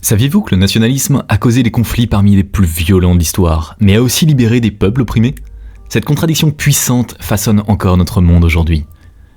Saviez-vous que le nationalisme a causé des conflits parmi les plus violents de l'histoire, mais a aussi libéré des peuples opprimés ? Cette contradiction puissante façonne encore notre monde aujourd'hui.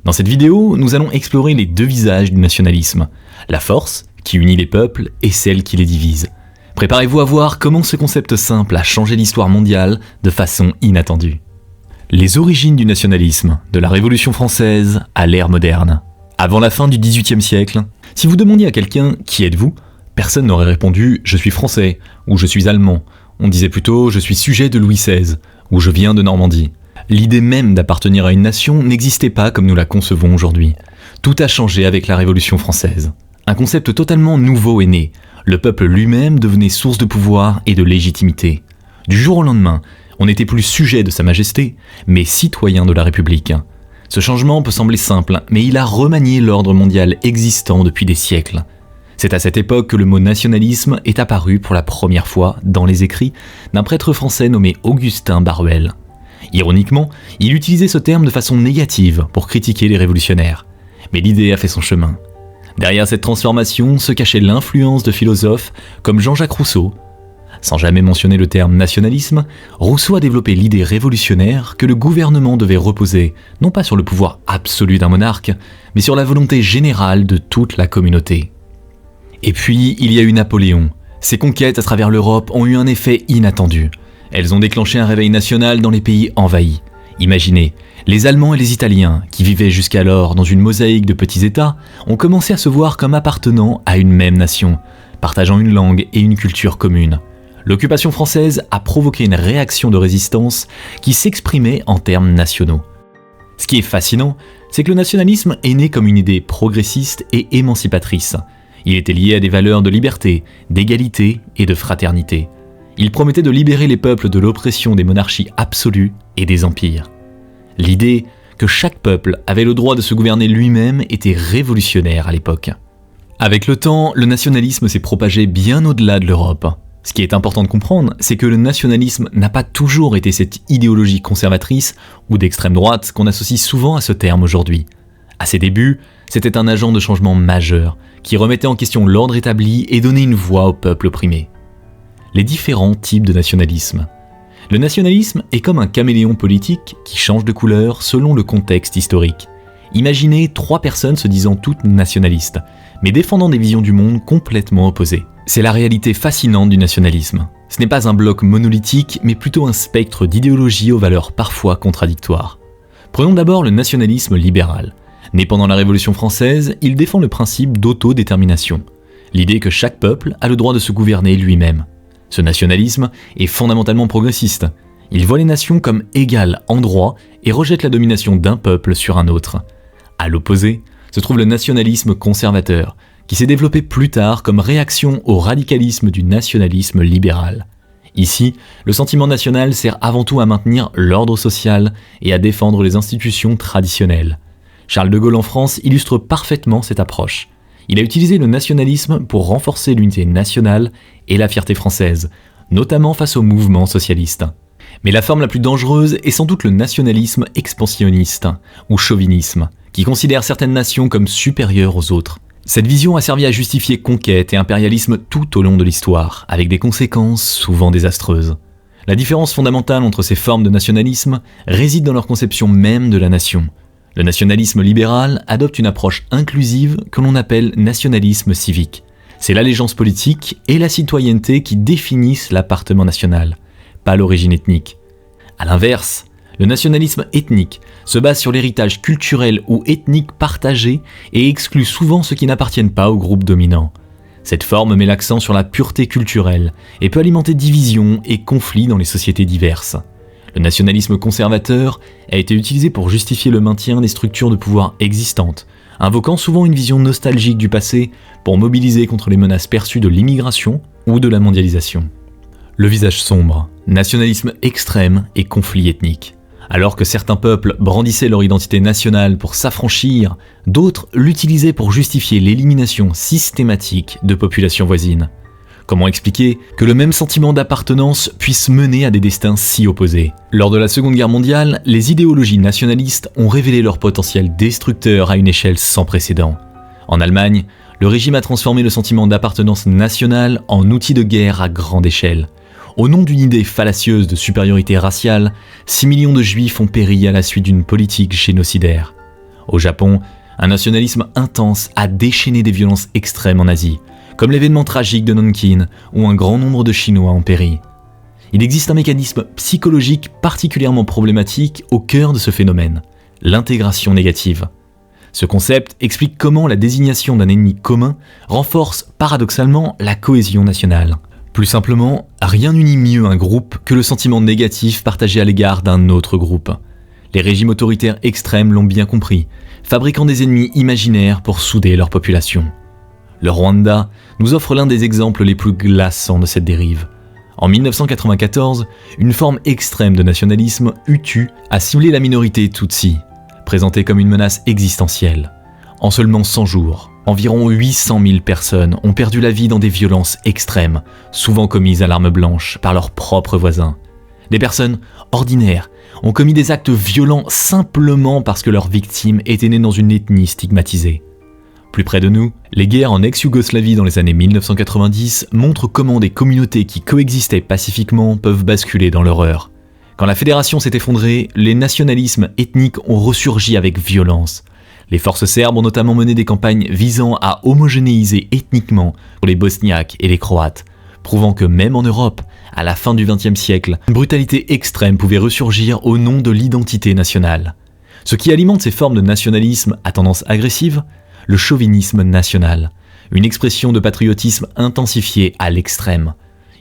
Dans cette vidéo, nous allons explorer les deux visages du nationalisme, la force, qui unit les peuples, et celle qui les divise. Préparez-vous à voir comment ce concept simple a changé l'histoire mondiale de façon inattendue. Les origines du nationalisme, de la Révolution française à l'ère moderne. Avant la fin du XVIIIe siècle, si vous demandiez à quelqu'un « Qui êtes-vous ?», personne n'aurait répondu « Je suis français » ou « Je suis allemand ». On disait plutôt « Je suis sujet de Louis XVI » ou « Je viens de Normandie ». L'idée même d'appartenir à une nation n'existait pas comme nous la concevons aujourd'hui. Tout a changé avec la Révolution française. Un concept totalement nouveau est né. Le peuple lui-même devenait source de pouvoir et de légitimité. Du jour au lendemain, on n'était plus sujet de Sa Majesté, mais citoyen de la République. Ce changement peut sembler simple, mais il a remanié l'ordre mondial existant depuis des siècles. C'est à cette époque que le mot nationalisme est apparu pour la première fois dans les écrits d'un prêtre français nommé Augustin Barruel. Ironiquement, il utilisait ce terme de façon négative pour critiquer les révolutionnaires. Mais l'idée a fait son chemin. Derrière cette transformation se cachait l'influence de philosophes comme Jean-Jacques Rousseau. Sans jamais mentionner le terme nationalisme, Rousseau a développé l'idée révolutionnaire que le gouvernement devait reposer, non pas sur le pouvoir absolu d'un monarque, mais sur la volonté générale de toute la communauté. Et puis, il y a eu Napoléon. Ses conquêtes à travers l'Europe ont eu un effet inattendu. Elles ont déclenché un réveil national dans les pays envahis. Imaginez, les Allemands et les Italiens, qui vivaient jusqu'alors dans une mosaïque de petits États, ont commencé à se voir comme appartenant à une même nation, partageant une langue et une culture commune. L'occupation française a provoqué une réaction de résistance qui s'exprimait en termes nationaux. Ce qui est fascinant, c'est que le nationalisme est né comme une idée progressiste et émancipatrice. Il était lié à des valeurs de liberté, d'égalité et de fraternité. Il promettait de libérer les peuples de l'oppression des monarchies absolues et des empires. L'idée que chaque peuple avait le droit de se gouverner lui-même était révolutionnaire à l'époque. Avec le temps, le nationalisme s'est propagé bien au-delà de l'Europe. Ce qui est important de comprendre, c'est que le nationalisme n'a pas toujours été cette idéologie conservatrice ou d'extrême droite qu'on associe souvent à ce terme aujourd'hui. À ses débuts, c'était un agent de changement majeur qui remettait en question l'ordre établi et donnait une voix au peuple opprimé. Les différents types de nationalisme. Le nationalisme est comme un caméléon politique qui change de couleur selon le contexte historique. Imaginez 3 personnes se disant toutes nationalistes, mais défendant des visions du monde complètement opposées. C'est la réalité fascinante du nationalisme. Ce n'est pas un bloc monolithique, mais plutôt un spectre d'idéologies aux valeurs parfois contradictoires. Prenons d'abord le nationalisme libéral. Né pendant la Révolution française, il défend le principe d'autodétermination. L'idée que chaque peuple a le droit de se gouverner lui-même. Ce nationalisme est fondamentalement progressiste. Il voit les nations comme égales en droit et rejette la domination d'un peuple sur un autre. À l'opposé, se trouve le nationalisme conservateur, qui s'est développé plus tard comme réaction au radicalisme du nationalisme libéral. Ici, le sentiment national sert avant tout à maintenir l'ordre social et à défendre les institutions traditionnelles. Charles de Gaulle en France illustre parfaitement cette approche. Il a utilisé le nationalisme pour renforcer l'unité nationale et la fierté française, notamment face au mouvement socialiste. Mais la forme la plus dangereuse est sans doute le nationalisme expansionniste, ou chauvinisme, qui considère certaines nations comme supérieures aux autres. Cette vision a servi à justifier conquête et impérialisme tout au long de l'histoire, avec des conséquences souvent désastreuses. La différence fondamentale entre ces formes de nationalisme réside dans leur conception même de la nation. Le nationalisme libéral adopte une approche inclusive que l'on appelle nationalisme civique. C'est l'allégeance politique et la citoyenneté qui définissent l'appartenance national, pas l'origine ethnique. A l'inverse, le nationalisme ethnique se base sur l'héritage culturel ou ethnique partagé et exclut souvent ceux qui n'appartiennent pas au groupe dominant. Cette forme met l'accent sur la pureté culturelle et peut alimenter divisions et conflits dans les sociétés diverses. Le nationalisme conservateur a été utilisé pour justifier le maintien des structures de pouvoir existantes, invoquant souvent une vision nostalgique du passé pour mobiliser contre les menaces perçues de l'immigration ou de la mondialisation. Le visage sombre, nationalisme extrême et conflit ethnique. Alors que certains peuples brandissaient leur identité nationale pour s'affranchir, d'autres l'utilisaient pour justifier l'élimination systématique de populations voisines. Comment expliquer que le même sentiment d'appartenance puisse mener à des destins si opposés ? Lors de la Seconde Guerre mondiale, les idéologies nationalistes ont révélé leur potentiel destructeur à une échelle sans précédent. En Allemagne, le régime a transformé le sentiment d'appartenance nationale en outil de guerre à grande échelle. Au nom d'une idée fallacieuse de supériorité raciale, 6 millions de juifs ont péri à la suite d'une politique génocidaire. Au Japon, un nationalisme intense a déchaîné des violences extrêmes en Asie, comme l'événement tragique de Nankin, où un grand nombre de Chinois ont péri. Il existe un mécanisme psychologique particulièrement problématique au cœur de ce phénomène, l'intégration négative. Ce concept explique comment la désignation d'un ennemi commun renforce paradoxalement la cohésion nationale. Plus simplement, rien n'unit mieux un groupe que le sentiment négatif partagé à l'égard d'un autre groupe. Les régimes autoritaires extrêmes l'ont bien compris, fabriquant des ennemis imaginaires pour souder leur population. Le Rwanda nous offre l'un des exemples les plus glaçants de cette dérive. En 1994, une forme extrême de nationalisme, Hutu, a ciblé la minorité Tutsi, présentée comme une menace existentielle. En seulement 100 jours, environ 800 000 personnes ont perdu la vie dans des violences extrêmes, souvent commises à l'arme blanche par leurs propres voisins. Des personnes ordinaires ont commis des actes violents simplement parce que leurs victimes étaient nées dans une ethnie stigmatisée. Plus près de nous, les guerres en ex-Yougoslavie dans les années 1990 montrent comment des communautés qui coexistaient pacifiquement peuvent basculer dans l'horreur. Quand la fédération s'est effondrée, les nationalismes ethniques ont ressurgi avec violence. Les forces serbes ont notamment mené des campagnes visant à homogénéiser ethniquement les Bosniaques et les Croates, prouvant que même en Europe, à la fin du XXe siècle, une brutalité extrême pouvait ressurgir au nom de l'identité nationale. Ce qui alimente ces formes de nationalisme à tendance agressive, le chauvinisme national, une expression de patriotisme intensifié à l'extrême.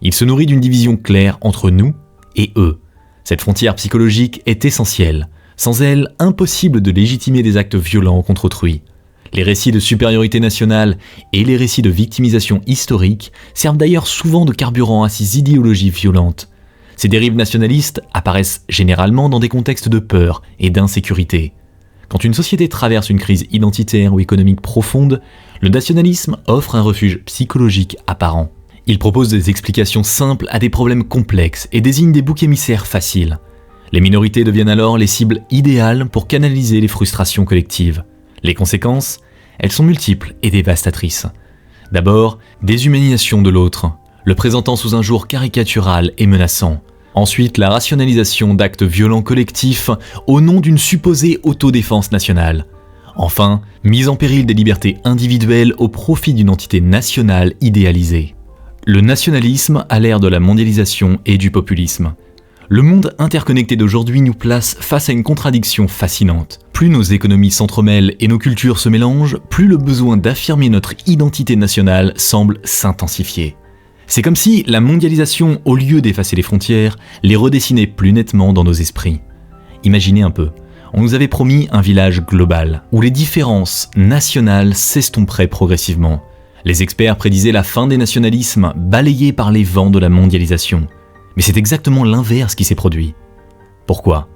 Il se nourrit d'une division claire entre nous et eux. Cette frontière psychologique est essentielle. Sans elle, impossible de légitimer des actes violents contre autrui. Les récits de supériorité nationale et les récits de victimisation historique servent d'ailleurs souvent de carburant à ces idéologies violentes. Ces dérives nationalistes apparaissent généralement dans des contextes de peur et d'insécurité. Quand une société traverse une crise identitaire ou économique profonde, le nationalisme offre un refuge psychologique apparent. Il propose des explications simples à des problèmes complexes et désigne des boucs émissaires faciles. Les minorités deviennent alors les cibles idéales pour canaliser les frustrations collectives. Les conséquences, elles sont multiples et dévastatrices. D'abord, déshumanisation de l'autre, le présentant sous un jour caricatural et menaçant. Ensuite, la rationalisation d'actes violents collectifs au nom d'une supposée autodéfense nationale. Enfin, mise en péril des libertés individuelles au profit d'une entité nationale idéalisée. Le nationalisme a l'ère de la mondialisation et du populisme. Le monde interconnecté d'aujourd'hui nous place face à une contradiction fascinante. Plus nos économies s'entremêlent et nos cultures se mélangent, plus le besoin d'affirmer notre identité nationale semble s'intensifier. C'est comme si la mondialisation, au lieu d'effacer les frontières, les redessinait plus nettement dans nos esprits. Imaginez un peu, on nous avait promis un village global, où les différences nationales s'estomperaient progressivement. Les experts prédisaient la fin des nationalismes balayés par les vents de la mondialisation. Mais c'est exactement l'inverse qui s'est produit. Pourquoi ?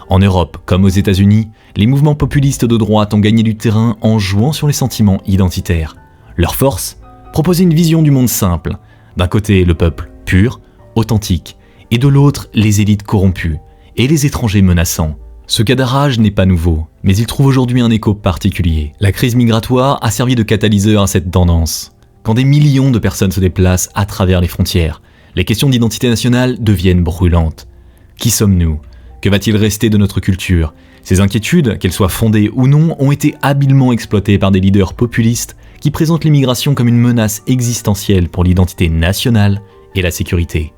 En Europe, comme aux États-Unis, les mouvements populistes de droite ont gagné du terrain en jouant sur les sentiments identitaires. Leur force ? Proposer une vision du monde simple. D'un côté, le peuple pur, authentique, et de l'autre, les élites corrompues, et les étrangers menaçants. Ce cadrage n'est pas nouveau, mais il trouve aujourd'hui un écho particulier. La crise migratoire a servi de catalyseur à cette tendance. Quand des millions de personnes se déplacent à travers les frontières, les questions d'identité nationale deviennent brûlantes. Qui sommes-nous ? Que va-t-il rester de notre culture ? Ces inquiétudes, qu'elles soient fondées ou non, ont été habilement exploitées par des leaders populistes qui présentent l'immigration comme une menace existentielle pour l'identité nationale et la sécurité.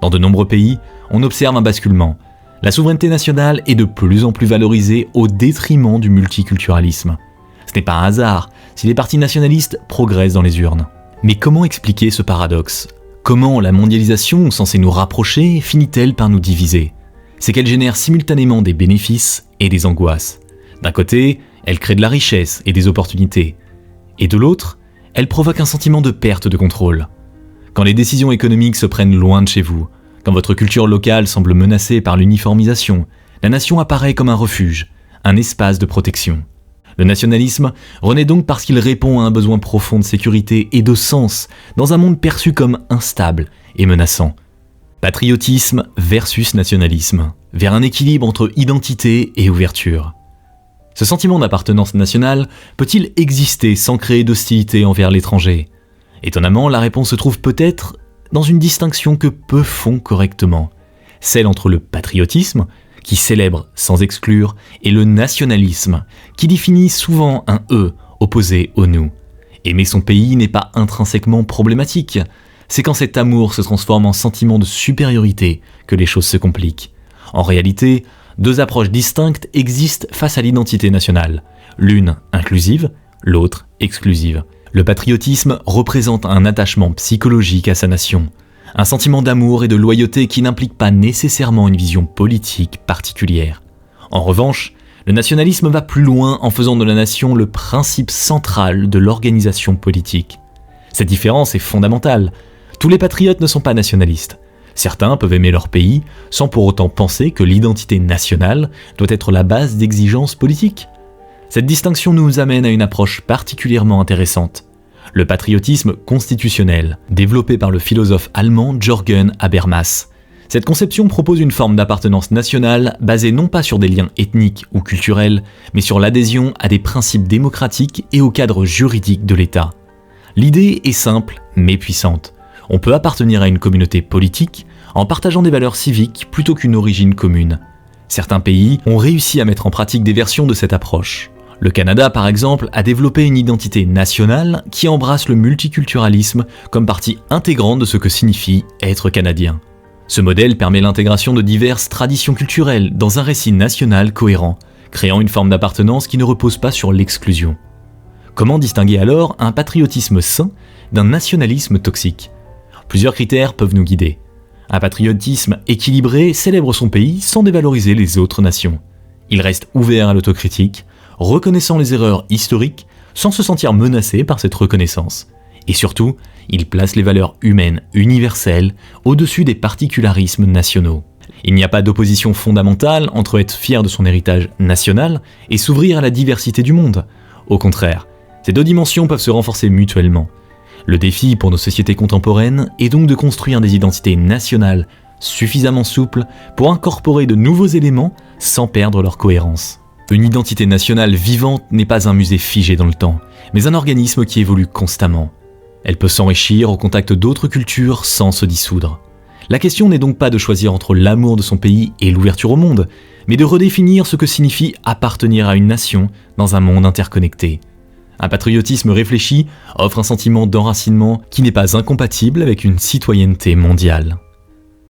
Dans de nombreux pays, on observe un basculement. La souveraineté nationale est de plus en plus valorisée au détriment du multiculturalisme. Ce n'est pas un hasard si les partis nationalistes progressent dans les urnes. Mais comment expliquer ce paradoxe ? Comment la mondialisation, censée nous rapprocher, finit-elle par nous diviser ? C'est qu'elle génère simultanément des bénéfices et des angoisses. D'un côté, elle crée de la richesse et des opportunités. Et de l'autre, elle provoque un sentiment de perte de contrôle. Quand les décisions économiques se prennent loin de chez vous, quand votre culture locale semble menacée par l'uniformisation, la nation apparaît comme un refuge, un espace de protection. Le nationalisme renaît donc parce qu'il répond à un besoin profond de sécurité et de sens dans un monde perçu comme instable et menaçant. Patriotisme versus nationalisme, vers un équilibre entre identité et ouverture. Ce sentiment d'appartenance nationale peut-il exister sans créer d'hostilité envers l'étranger ? Étonnamment, la réponse se trouve peut-être dans une distinction que peu font correctement, celle entre le patriotisme, qui célèbre sans exclure, et le nationalisme, qui définit souvent un « eux » opposé au « nous ». Aimer son pays n'est pas intrinsèquement problématique, c'est quand cet amour se transforme en sentiment de supériorité que les choses se compliquent. En réalité, deux approches distinctes existent face à l'identité nationale, l'une inclusive, l'autre exclusive. Le patriotisme représente un attachement psychologique à sa nation, un sentiment d'amour et de loyauté qui n'implique pas nécessairement une vision politique particulière. En revanche, le nationalisme va plus loin en faisant de la nation le principe central de l'organisation politique. Cette différence est fondamentale. Tous les patriotes ne sont pas nationalistes. Certains peuvent aimer leur pays sans pour autant penser que l'identité nationale doit être la base d'exigences politiques. Cette distinction nous amène à une approche particulièrement intéressante, le patriotisme constitutionnel, développé par le philosophe allemand Jürgen Habermas. Cette conception propose une forme d'appartenance nationale basée non pas sur des liens ethniques ou culturels, mais sur l'adhésion à des principes démocratiques et au cadre juridique de l'État. L'idée est simple mais puissante. On peut appartenir à une communauté politique en partageant des valeurs civiques plutôt qu'une origine commune. Certains pays ont réussi à mettre en pratique des versions de cette approche. Le Canada, par exemple, a développé une identité nationale qui embrasse le multiculturalisme comme partie intégrante de ce que signifie être canadien. Ce modèle permet l'intégration de diverses traditions culturelles dans un récit national cohérent, créant une forme d'appartenance qui ne repose pas sur l'exclusion. Comment distinguer alors un patriotisme sain d'un nationalisme toxique ? Plusieurs critères peuvent nous guider. Un patriotisme équilibré célèbre son pays sans dévaloriser les autres nations. Il reste ouvert à l'autocritique, reconnaissant les erreurs historiques sans se sentir menacé par cette reconnaissance. Et surtout, il place les valeurs humaines universelles au-dessus des particularismes nationaux. Il n'y a pas d'opposition fondamentale entre être fier de son héritage national et s'ouvrir à la diversité du monde. Au contraire, ces deux dimensions peuvent se renforcer mutuellement. Le défi pour nos sociétés contemporaines est donc de construire des identités nationales suffisamment souples pour incorporer de nouveaux éléments sans perdre leur cohérence. Une identité nationale vivante n'est pas un musée figé dans le temps, mais un organisme qui évolue constamment. Elle peut s'enrichir au contact d'autres cultures sans se dissoudre. La question n'est donc pas de choisir entre l'amour de son pays et l'ouverture au monde, mais de redéfinir ce que signifie appartenir à une nation dans un monde interconnecté. Un patriotisme réfléchi offre un sentiment d'enracinement qui n'est pas incompatible avec une citoyenneté mondiale.